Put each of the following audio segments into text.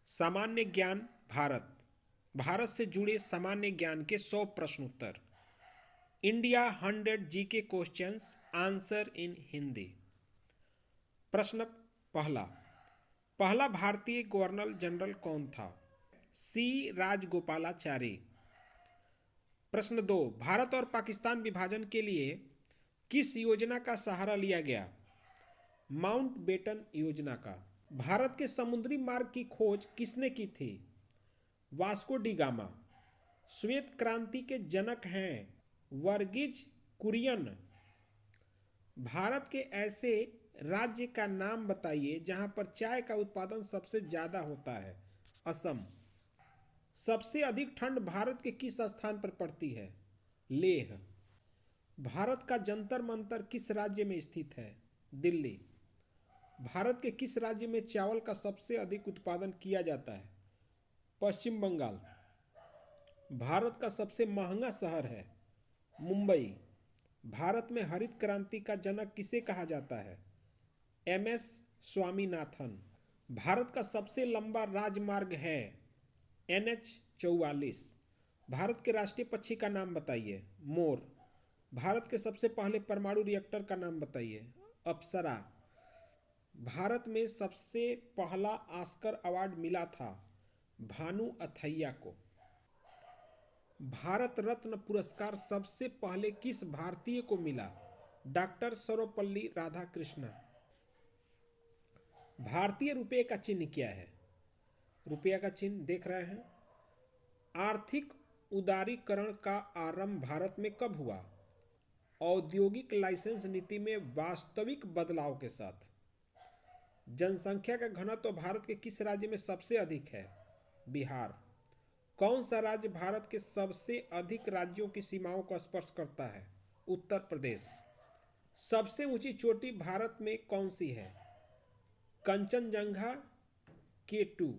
सामान्य ज्ञान भारत भारत से जुड़े सामान्य ज्ञान के 100 प्रश्न उत्तर। India 100 GK questions answer in Hindi. प्रश्न पहला पहला भारतीय गवर्नर जनरल कौन था? सी राजगोपालाचारी। प्रश्न दो भारत और पाकिस्तान विभाजन के लिए किस योजना का सहारा लिया गया? माउंटबेटन योजना का। भारत के समुद्री मार्ग की खोज किसने की थी? Vasco D gamma. श्वेत क्रांति के जनक हैं वर्गीज कुरियन। भारत के ऐसे राज्य का नाम बताइए जहां पर चाय का उत्पादन सबसे ज्यादा होता है। असम। सबसे अधिक ठंड भारत के किस स्थान पर पड़ती है? लेह। भारत का जंतर मंतर किस राज्य में स्थित है? दिल्ली। भारत के किस राज्य में चावल का सबसे अधिक उत्पादन किया जाता है? पश्चिम बंगाल। भारत का सबसे महंगा शहर है? मुंबई। भारत में हरित क्रांति का जनक किसे कहा जाता है? एम.एस. स्वामीनाथन। भारत का सबसे लंबा राजमार्ग है NH-44। भारत के राष्ट्रीय पक्षी का नाम बताइए। मोर। भारत के सबसे पहले परमाणु रिएक्टर का नाम बताइए। अप्सरा। भारत में सबसे पहला ऑस्कर अवार्ड मिला था भानु अथैया को। भारत रत्न पुरस्कार सबसे पहले किस भारतीय को मिला? डॉक्टर सर्वपल्ली राधाकृष्णन। भारतीय रुपये का चिन्ह क्या है? रुपया का चिन्ह देख रहे हैं। आर्थिक उदारीकरण का आरंभ भारत में कब हुआ? औद्योगिक लाइसेंस नीति में वास्तविक बदलाव के साथ। जनसंख्या का घनत्व भारत के किस राज्य में सबसे अधिक है? बिहार। कौन सा राज्य भारत के सबसे अधिक राज्यों की सीमाओं को स्पर्श करता है? उत्तर प्रदेश। सबसे ऊंची चोटी भारत में कौन सी है? कंचनजंगा K2।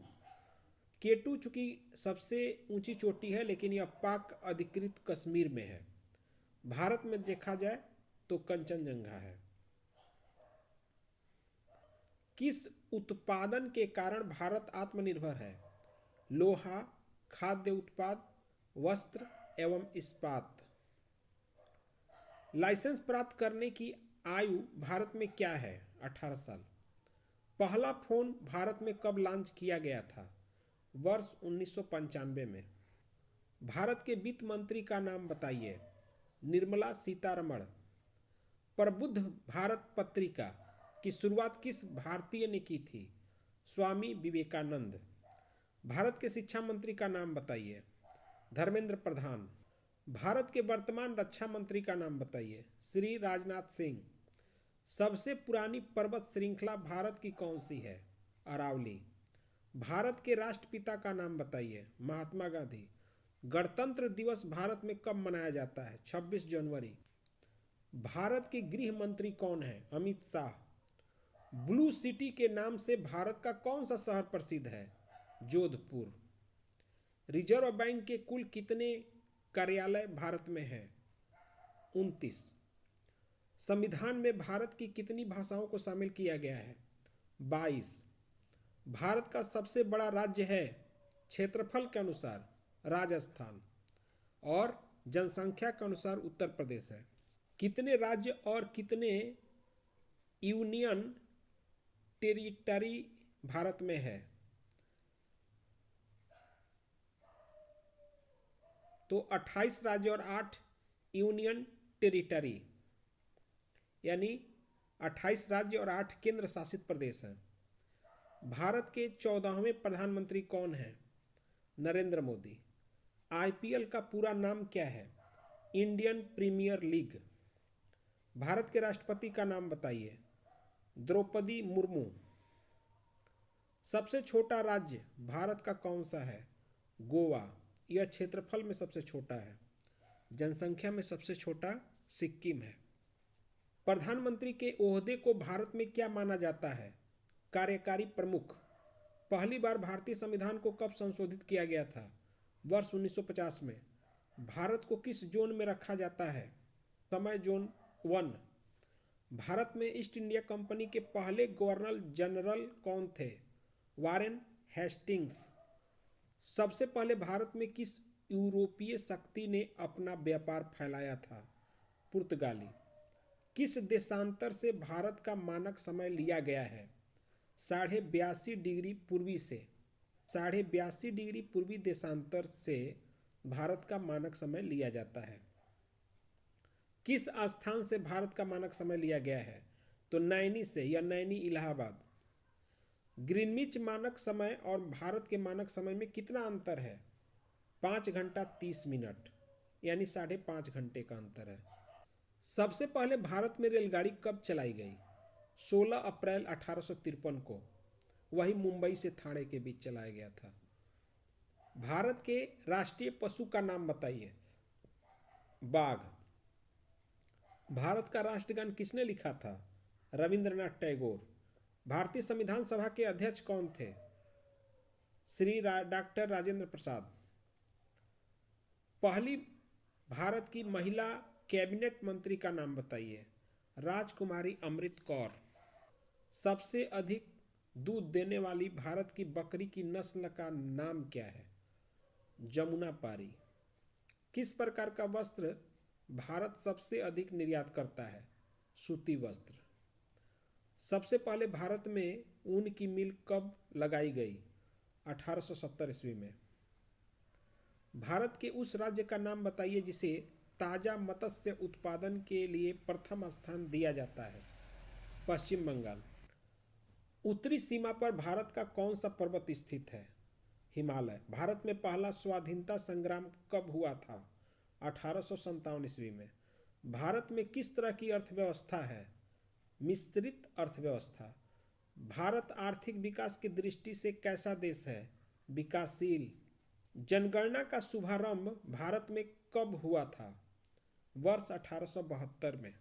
K2 चूंकि सबसे ऊंची चोटी है लेकिन यह पाक अधिकृत कश्मीर में है। भारत में देखा जाए तो कंचनजंगा है। किस उत्पादन के कारण भारत आत्मनिर्भर है? लोहा, खाद्य उत्पाद, वस्त्र एवं इस्पात। लाइसेंस प्राप्त करने की आयु भारत में क्या है? 18 साल। पहला फोन भारत में कब लॉन्च किया गया था? वर्ष 1995 में। भारत के वित्त मंत्री का नाम बताइए। निर्मला सीतारमण। प्रबुद्ध भारत पत्रिका की शुरुआत किस भारतीय ने की थी? स्वामी विवेकानंद। भारत के शिक्षा मंत्री का नाम बताइए। धर्मेंद्र प्रधान। भारत के वर्तमान रक्षा मंत्री का नाम बताइए। श्री राजनाथ सिंह। सबसे पुरानी पर्वत श्रृंखला भारत की कौन सी है? अरावली। भारत के राष्ट्रपिता का नाम बताइए। महात्मा गांधी। गणतंत्र दिवस भारत में कब मनाया जाता है? 26 जनवरी। भारत के गृह मंत्री कौन है? अमित शाह। ब्लू सिटी के नाम से भारत का कौन सा शहर प्रसिद्ध है? जोधपुर। रिजर्व बैंक के कुल कितने कार्यालय भारत में हैं? 29। संविधान में भारत की कितनी भाषाओं को शामिल किया गया है? 22। भारत का सबसे बड़ा राज्य है क्षेत्रफल के अनुसार राजस्थान और जनसंख्या के अनुसार उत्तर प्रदेश है। कितने राज्य और कितने यूनियन टेरिटरी भारत में है? तो 28 राज्य और 8 यूनियन टेरिटरी, यानी 28 राज्य और 8 केंद्र शासित प्रदेश हैं। भारत के 14वें प्रधानमंत्री कौन हैं? नरेंद्र मोदी। IPL का पूरा नाम क्या है? Indian premiere league. भारत के राष्ट्रपति का नाम बताइए। द्रौपदी मुर्मू। सबसे छोटा राज्य भारत का कौन सा है? गोवा। यह क्षेत्रफल में सबसे छोटा है। जनसंख्या में सबसे छोटा सिक्किम है। प्रधानमंत्री के ओहदे को भारत में क्या माना जाता है? कार्यकारी प्रमुख। पहली बार भारतीय संविधान को कब संशोधित किया गया था? वर्ष 1950 में। भारत को किस जोन में रखा जाता है? समय जोन 1। भारत में ईस्ट इंडिया कंपनी के पहले गवर्नर जनरल कौन थे? Warren Hastings. सबसे पहले भारत में किस यूरोपीय शक्ति ने अपना व्यापार फैलाया था? पुर्तगाली। किस देशांतर से भारत का मानक समय लिया गया है? 82.5 डिग्री पूर्वी से। 82.5 डिग्री पूर्वी देशांतर से भारत का मानक समय लिया जाता है। किस स्थान से भारत का मानक समय लिया गया है? तो नैनी से या नैनी इलाहाबाद। ग्रीनविच मानक समय और भारत के मानक समय में कितना अंतर है? 5 घंटा 30 मिनट, यानी 5.5 घंटे का अंतर है। सबसे पहले भारत में रेलगाड़ी कब चलाई गई? 16 अप्रैल 1853 को। वही मुंबई से थाने के बीच चलाया गया था। भारत के राष्ट्रीय पशु का नाम बताइए। बाघ। भारत का राष्ट्रगान किसने लिखा था? रविंद्रनाथ टैगोर। भारतीय संविधान सभा के अध्यक्ष कौन थे? श्री डॉक्टर राजेंद्र प्रसाद। पहली भारत की महिला कैबिनेट मंत्री का नाम बताइए। राजकुमारी अमृत कौर। सबसे अधिक दूध देने वाली भारत की बकरी की नस्ल का नाम क्या है? जमुना पारी। किस प्रकार का वस्त्र भारत सबसे अधिक निर्यात करता है? सूती वस्त्र। सबसे पहले भारत में ऊन की मिल कब लगाई गई? 1870 ईस्वी में। भारत के उस राज्य का नाम बताइए जिसे ताजा मत्स्य उत्पादन के लिए प्रथम स्थान दिया जाता है। पश्चिम बंगाल। उत्तरी सीमा पर भारत का कौन सा पर्वत स्थित है? हिमालय। भारत में पहला स्वाधीनता संग्राम कब हुआ था? 1857 ईस्वी में। भारत में किस तरह की अर्थव्यवस्था है? मिश्रित अर्थव्यवस्था। भारत आर्थिक विकास की दृष्टि से कैसा देश है? विकासशील। जनगणना का शुभारंभ भारत में कब हुआ था? वर्ष 1872 में।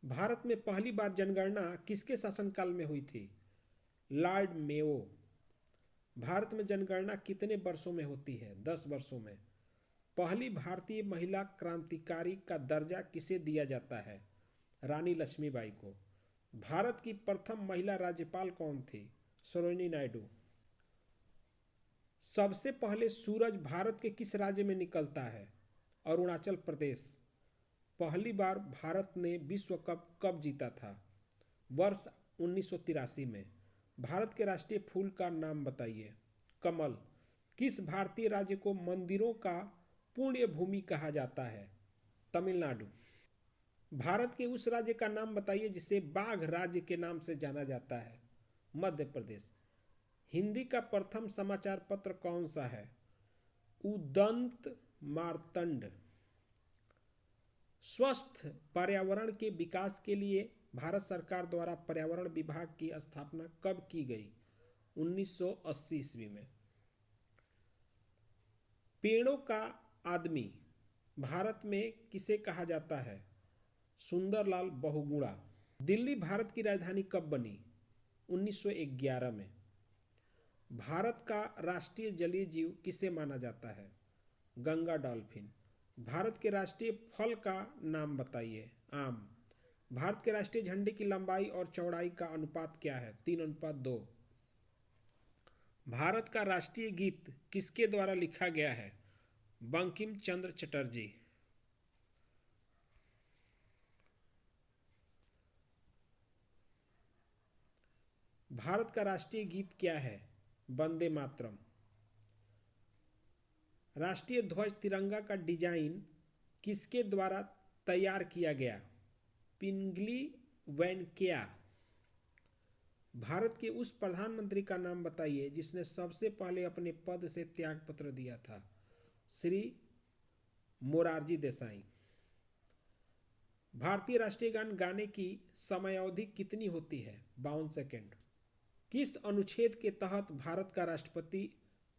भारत में पहली बार जनगणना किसके शासनकाल में हुई थी? Lord Mayo. भारत में जनगणना कितने वर्षों में होती है? 10 वर्षों में। पहली भारतीय महिला क्रांतिकारी का दर्जा किसे दिया जाता है? रानी लक्ष्मीबाई को। भारत की प्रथम महिला राज्यपाल कौन थी? सरोजिनी नायडू। सबसे पहले सूरज भारत के किस राज्य में निकलता है? अरुणाचल प्रदेश। पहली बार भारत ने विश्व कप कब जीता था? वर्ष 1983 में। भारत के राष्ट्रीय फूल का नाम बताइए। कमल। किस भारतीय राज्य को मंदिरों का पुण्य भूमि कहा जाता है? तमिलनाडु। भारत के उस राज्य का नाम बताइए जिसे बाघ राज्य के नाम से जाना जाता है। मध्य प्रदेश। हिंदी का प्रथम समाचार पत्र कौन सा है? उदंत मार्तंड। स्वस्थ पर्यावरण के विकास के लिए भारत सरकार द्वारा पर्यावरण विभाग की स्थापना कब की गई? 1980 ईस्वी में। पेड़ों का आदमी भारत में किसे कहा जाता है? सुंदरलाल बहुगुणा। दिल्ली भारत की राजधानी कब बनी? 1911 में। भारत का राष्ट्रीय जलीय जीव किसे माना जाता है? गंगा डॉल्फिन। भारत के राष्ट्रीय फल का नाम बताइए। आम। भारत के राष्ट्रीय झंडे की लंबाई और चौड़ाई का अनुपात क्या है? 3:2। भारत का राष्ट्रीय गीत किसके द्वारा लिखा गया है? बंकिम चंद्र चटर्जी। भारत का राष्ट्रीय गीत क्या है? वंदे मातरम। राष्ट्रीय ध्वज तिरंगा का डिजाइन किसके द्वारा तैयार किया गया? पिंगली वेंकैया। भारत के उस प्रधानमंत्री का नाम बताइए जिसने सबसे पहले अपने पद से त्यागपत्र दिया था। श्री मोरारजी देसाई। भारतीय राष्ट्रीय गान गाने की समयावधि कितनी होती है? 52 सेकंड। किस अनुच्छेद के तहत भारत का राष्ट्रपति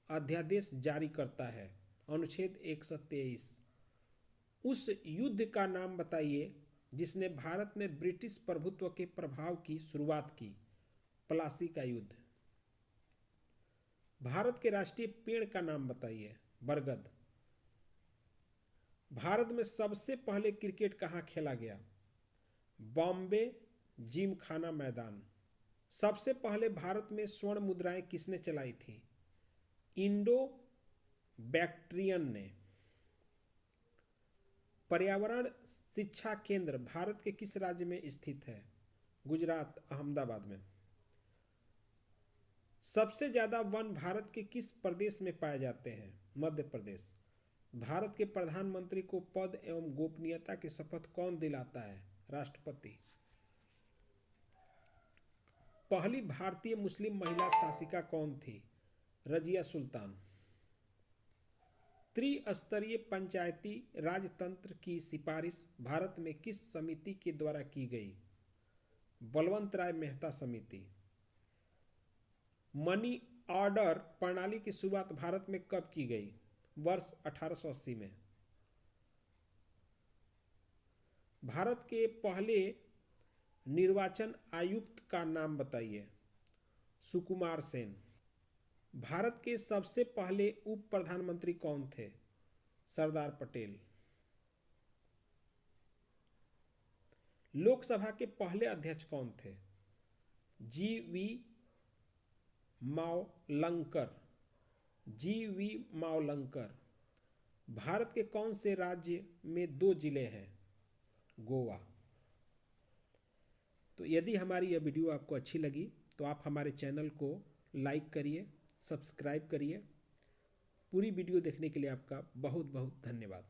अध्यादेश जारी करता है? अनुच्छेद 123। उस युद्ध का नाम बताइए जिसने भारत में ब्रिटिश प्रभुत्व के प्रभाव की शुरुआत की। प्लासी का युद्ध। भारत के राष्ट्रीय पेड़ का नाम बताइए। बरगद। भारत में सबसे पहले क्रिकेट कहाँ खेला गया? बॉम्बे जिमखाना मैदान। सबसे पहले भारत में स्वर्ण मुद्राएं किसने चलाई थी? इंडो बैक्ट्रियन ने। पर्यावरण शिक्षा केंद्र भारत के किस राज्य में स्थित है? गुजरात, अहमदाबाद में। सबसे ज्यादा वन भारत के किस प्रदेश में पाए जाते हैं? मध्य प्रदेश। भारत के प्रधानमंत्री को पद एवं गोपनीयता की शपथ कौन दिलाता है? राष्ट्रपति। पहली भारतीय मुस्लिम महिला शासिका कौन थी? रजिया सुल्तान। त्रिस्तरीय पंचायती राजतंत्र की सिफारिश भारत में किस समिति के द्वारा की गई? बलवंत राय मेहता समिति। मनी ऑर्डर प्रणाली की शुरुआत भारत में कब की गई? वर्ष 1880 में। भारत के पहले निर्वाचन आयुक्त का नाम बताइए। सुकुमार सेन। भारत के सबसे पहले उप प्रधानमंत्री कौन थे? सरदार पटेल। लोकसभा के पहले अध्यक्ष कौन थे? जी.वी. मावलंकर। जी.वी. मावलंकर। भारत के कौन से राज्य में 2 जिले हैं? गोवा। तो यदि हमारी यह वीडियो आपको अच्छी लगी तो आप हमारे चैनल को लाइक करिए, सब्सक्राइब करिए। पूरी वीडियो देखने के लिए आपका बहुत बहुत धन्यवाद।